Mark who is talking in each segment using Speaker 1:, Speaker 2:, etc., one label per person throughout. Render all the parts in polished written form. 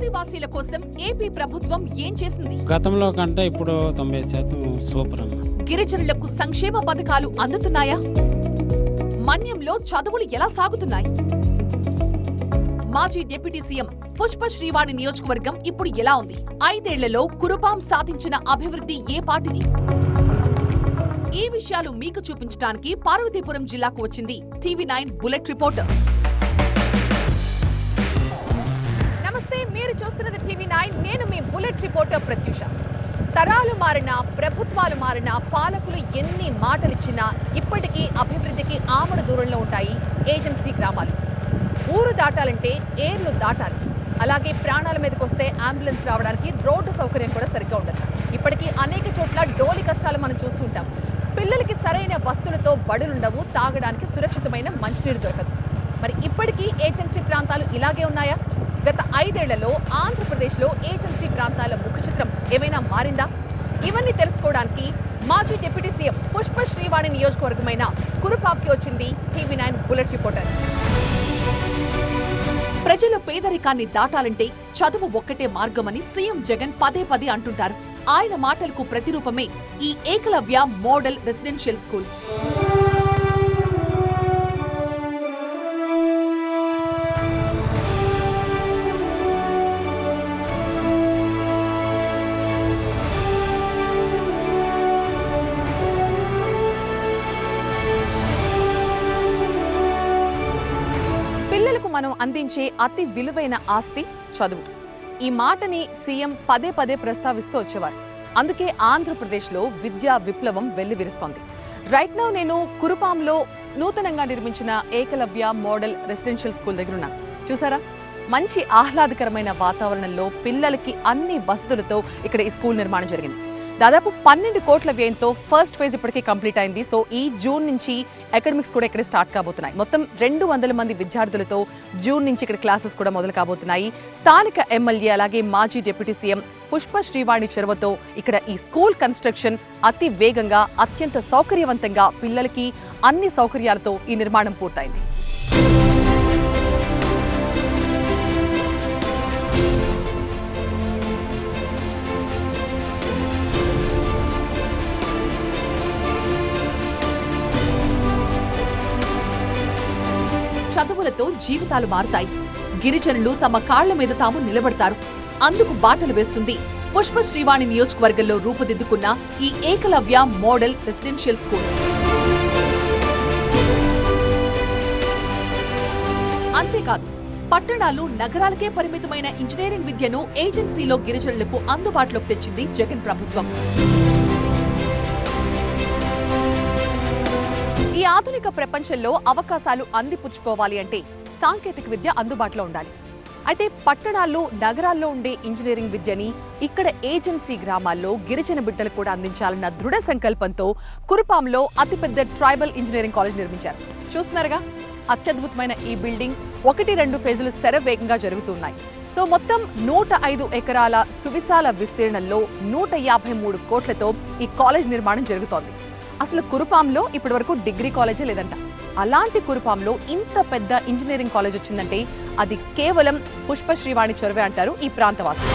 Speaker 1: ఆదివాసీల కోసం ఏపీ ప్రభుత్వం ఏం చేసింది?
Speaker 2: గతంలో కంటే ఇప్పుడు 90% సూపర్ అన్న.
Speaker 1: గిరిజనులకు సంక్షేమ పథకాలు అందుతున్నాయా? మన్యంలో చదువులు ఎలా సాగుతున్నాయి? మాజీ డిప్యూటీ సీఎం పుష్ప శ్రీవాణి నియోజకవర్గం ఇప్పుడు ఎలా ఉంది? 5 ఏళ్లలో కురుపాం సాధించిన అభివృద్ధి ఏ పాటిది? ఈ విషయాలు మీకు చూపించడానికి పార్వతీపురం జిల్లాకు వచ్చింది టీవీ9 బులెట్ రిపోర్టర్. నమస్తే, మీరు చూస్తున్నది టీవీ9. నేను మీ బులెట్ రిపోర్టర్ ప్రత్యూష. తరాలు మారినా, ప్రభుత్వాలు మారినా, పాలకులు ఎన్ని మాటలిచ్చినా ఇప్పటికీ అభివృద్ధికి ఆమడ దూరంలో ఉంటాయి ఏజెన్సీ గ్రామాలు. ఊరు దాటాలంటే ఏర్లు దాటాలి. అలాగే ప్రాణాల మీదకి వస్తే అంబులెన్స్ రావడానికి రోడ్డు సౌకర్యం కూడా సరిగ్గా ఉండదు. ఇప్పటికీ అనేక చోట్ల డోలి కష్టాలు మనం చూస్తుంటాం. పిల్లలకి సరైన వస్తువులతో బడులుండవు, తాగడానికి సురక్షితమైన మంచినీరు దొరకదు. మరి ఇప్పటికీ ఏజెన్సీ ప్రాంతాలు ఇలాగే ఉన్నాయా? గత 5 ఏళ్లలో ఆంధ్రప్రదేశ్లో ఏజెన్సీ ప్రాంతాల ముఖచిత్రం ఏమైనా మారిందా? ఇవన్నీ తెలుసుకోవడానికి మాజీ డిప్యూటీ సీఎం పుష్ప శ్రీవాణి నియోజకవర్గమైన కురుపాంకి వచ్చింది టీవీ9 బులెట్ రిపోర్టర్. ప్రజల పేదరికాన్ని దాటాలంటే చదువు ఒక్కటే మార్గమని సీఎం జగన్ పదే పదే అంటుంటారు. ఆయన మాటలకు ప్రతిరూపమే ఈ ఏకలవ్య మోడల్ రెసిడెన్షియల్ స్కూల్. పిల్లలకు మనం అందించే అతి విలువైన ఆస్తి చదువు. ఈ మాటని సీఎం పదే పదే ప్రస్తావిస్తూ వచ్చేవారు. అందుకే ఆంధ్రప్రదేశ్లో విద్యా విప్లవం వెల్లివిరుస్తోంది. రైట్ నౌ నేను కురుపాంలో నూతనంగా నిర్మించిన ఏకలవ్య మోడల్ రెసిడెన్షియల్ స్కూల్ దగ్గర ఉన్నాను. చూసారా, మంచి ఆహ్లాదకరమైన వాతావరణంలో పిల్లలకి అన్ని వసతులతో ఇక్కడ ఈ స్కూల్ నిర్మాణం జరిగింది. దాదాపు 12 కోట్ల వ్యయంతో ఫస్ట్ ఫేజ్ ఇప్పటికీ కంప్లీట్ అయింది. సో ఈ జూన్ నుంచి అకాడమిక్స్ కూడా ఇక్కడ స్టార్ట్ కాబోతున్నాయి. మొత్తం 200 మంది విద్యార్థులతో జూన్ నుంచి ఇక్కడ క్లాసెస్ కూడా మొదలు కాబోతున్నాయి. స్థానిక ఎమ్మెల్యే అలాగే మాజీ డిప్యూటీ సీఎం పుష్ప శ్రీవాణి చొరవతో ఇక్కడ ఈ స్కూల్ కన్స్ట్రక్షన్ అతి వేగంగా, అత్యంత సౌకర్యవంతంగా, పిల్లలకి అన్ని సౌకర్యాలతో ఈ నిర్మాణం పూర్తయింది. చదువులతో జీవితాలు మారుతాయి. గిరిజనులు తమ కాళ్ల మీద తాము నిలబడతారు. అందుకు బాటలు వేస్తుంది పుష్ప శ్రీవాణి నియోజకవర్గంలో రూపుదిద్దుకున్న ఈ ఏకలవ్య మోడల్ రెసిడెన్షియల్ స్కూల్. అంతేకాదు, పట్టణాలు, నగరాలకే పరిమితమైన ఇంజనీరింగ్ విద్యను ఏజెన్సీలో గిరిజనులకు అందుబాటులోకి తెచ్చింది జగన్ ప్రభుత్వం. ఈ ఆధునిక ప్రపంచంలో అవకాశాలు అందిపుచ్చుకోవాలి అంటే సాంకేతిక విద్య అందుబాటులో ఉండాలి. అయితే పట్టణాల్లో, నగరాల్లో ఉండే ఇంజనీరింగ్ విద్యని ఇక్కడ ఏజెన్సీ గ్రామాల్లో గిరిజన బిడ్డలు కూడా అందించాలన్న దృఢ సంకల్పంతో కురుపాంలో అతిపెద్ద ట్రైబల్ ఇంజనీరింగ్ కాలేజ్ నిర్మించారు. చూస్తున్నారుగా, అత్యద్భుతమైన ఈ బిల్డింగ్ 1-2 ఫేజులు శరవేగంగా జరుగుతున్నాయి. సో మొత్తం 105 ఎకరాల సువిశాల విస్తీర్ణంలో 153 కోట్లతో ఈ కాలేజ్ నిర్మాణం జరుగుతోంది. అసలు కురుపాంలో ఇప్పటి వరకు డిగ్రీ కాలేజే లేదంట. అలాంటి కురుపాంలో ఇంత పెద్ద ఇంజనీరింగ్ కాలేజ్ వచ్చిందంటే అది కేవలం పుష్ప శ్రీవాణి చొరవే అంటారు ఈ ప్రాంతవాసులు.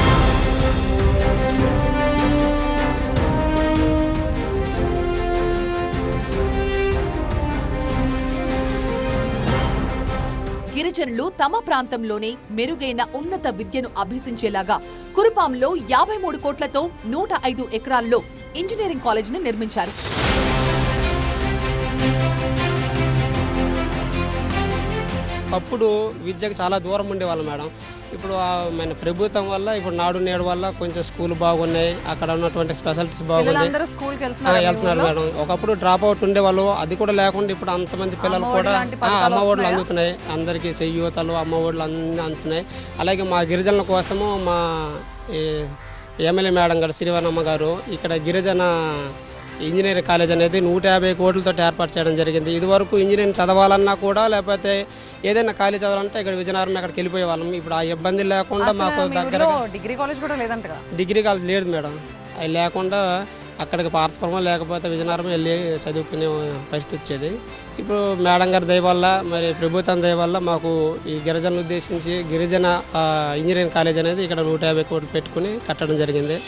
Speaker 1: గిరిజనులు తమ ప్రాంతంలోనే మెరుగైన ఉన్నత విద్యను అభ్యసించేలాగా కురుపాంలో 53 కోట్లతో 105 ఎకరాల్లో ఇంజనీరింగ్ కాలేజీని నిర్మించారు.
Speaker 3: అప్పుడు విద్యకు చాలా దూరం ఉండేవాళ్ళం మేడం. ఇప్పుడు మన ప్రభుత్వం వల్ల, ఇప్పుడు నాడు నేడు వల్ల కొంచెం స్కూల్ బాగున్నాయి, అక్కడ ఉన్నటువంటి స్పెషాలిటీస్ బాగున్నాయి, వెళ్తున్నారు మేడం. ఒకప్పుడు డ్రాప్ అవుట్ ఉండేవాళ్ళు, అది కూడా లేకుండా ఇప్పుడు అంతమంది పిల్లలు కూడా అమ్మ ఒడులు అందుతున్నాయి. అందరికీ చెయ్యూతలు, అమ్మ ఒడులు అన్నీ అందుతున్నాయి. అలాగే మా గిరిజనుల కోసము మా ఎమ్మెల్యే మేడం గారు శ్రీవనమ్మ గారు ఇక్కడ గిరిజన ఇంజనీరింగ్ కాలేజ్ అనేది 150 కోట్లతో ఏర్పాటు చేయడం జరిగింది. ఇదివరకు ఇంజనీరింగ్ చదవాలన్నా కూడా, లేకపోతే ఏదైనా కాలేజ్ చదవాలంటే ఇక్కడ విజయనగరం అక్కడికి వెళ్ళిపోయే వాళ్ళం. ఇప్పుడు ఆ ఇబ్బంది లేకుండా మాకు దగ్గర
Speaker 1: డిగ్రీ కాలేజ్ కూడా లేదంట.
Speaker 3: డిగ్రీ కాలేజ్ లేదు మేడం. అది లేకుండా అక్కడికి పార్తపురం లేకపోతే విజయనగరం వెళ్ళి చదువుకునే పరిస్థితి వచ్చేది. ఇప్పుడు మేడం గారి దయ వల్ల మరి ప్రభుత్వం దయ వల్ల మాకు ఈ గిరిజనులు ఉద్దేశించి గిరిజన ఇంజనీరింగ్ కాలేజ్ అనేది ఇక్కడ 150 కోట్లు పెట్టుకుని కట్టడం జరిగింది.